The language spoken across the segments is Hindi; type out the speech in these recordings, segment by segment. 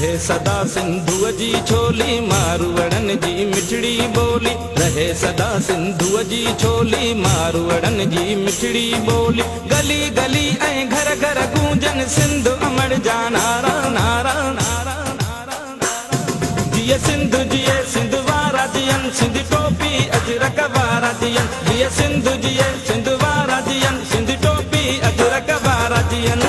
रहे सदा सिंधुअ जी छोली मारवड़न जी मिठड़ी बोली। रहे सदा सिंधुअ जी छोली मारवड़न जी मिठड़ी बोली। गली गली ऐं घर घर गूंजन सिंध अमर जा नारा नारा नारा नारा नारा। जिए सिंधु जिए सिंध वारा जियन सिंध टोपी अजरक वारा जियन। जिए सिंधु जिए सिंध वारा जियन सिंध टोपी अजरक वारा जियन।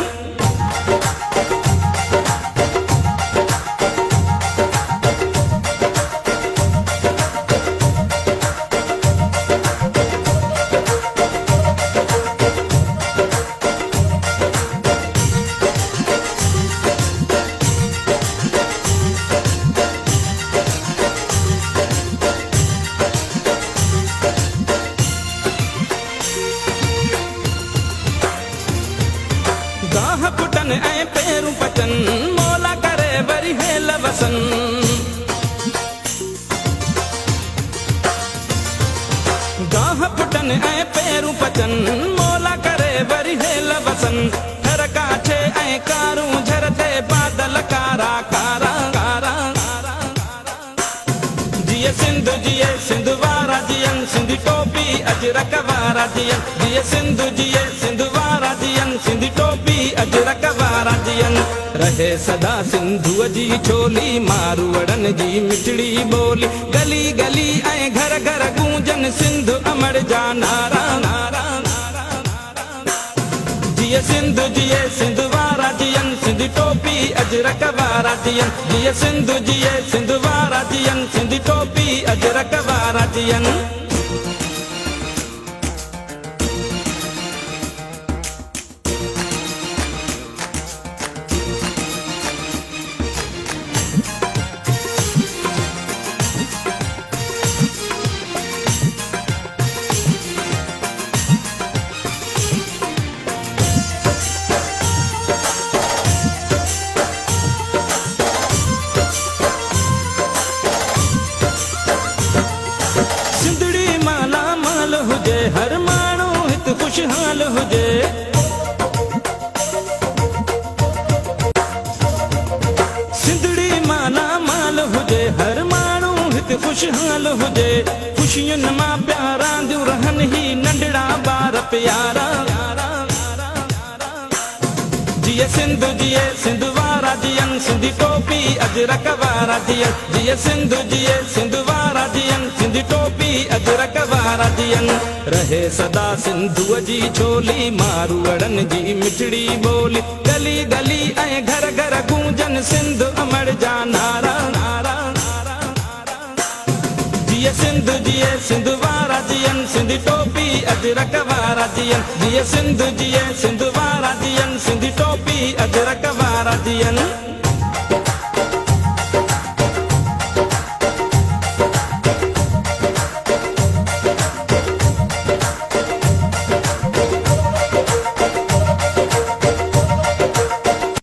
गाह पुटन ऐं पेरूं पचन मौला करे वरी हेल वसन। गाह पुटन ऐं पेरूं पचन मौला करे वरी हेल वसन। हर काछे ऐं कारूं झरते बादल कारा कारा कारा कारा। जिए सिंधु जिए सिंध वारा जियन सिंधी टोपी अजरक वारा जियन। जिए सिंधु जिए सिंध वारा जियन सिंधी टोपी अजरक वारा जियन। रहे सदा सिंधुअ जी छोली मारवड़न जी मिठड़ी बोली। गली गली ऐं घर घर गूंजन सिंध अमर जा नारा नारा नारा नारा। जिए सिंधु जिए सिंध वारा जियन सिंधी टोपी अजरक वारा जियन। जिए सिंधु जिए सिंध वारा जियन सिंधी टोपी अजरक वारा जियन। हुजे हर माण्हू हित खुशहाल हुजे। सिंधड़ी माला माल हुजे हर माण्हू हित खुशहाल हुजे। खुशियुनि मां प्यारा दियूं रहनि ही नंढड़ा ॿार प्यारा। जिए सिंधु जिए सिंध वारा जियन सिंधी टोपी अजरक वारा जियन। जिए सिंधु जिए सिंध वारा जियन सिंधी टोपी अजरक वारा जियन। रहे सदा सिंधुअ जी छोली मारवड़न जी मिठड़ी बोली। गली गली ऐं घर घर गूंजन सिंध अमर जा नारा नारा नारा नारा। जिए सिंधु जिए सिंध वारा जियन सिंधी टोपी अजरक वारा जियन। जिए सिंधु जिए सिंध वारा जियन सिंधी टोपी अजरक वारा जियन।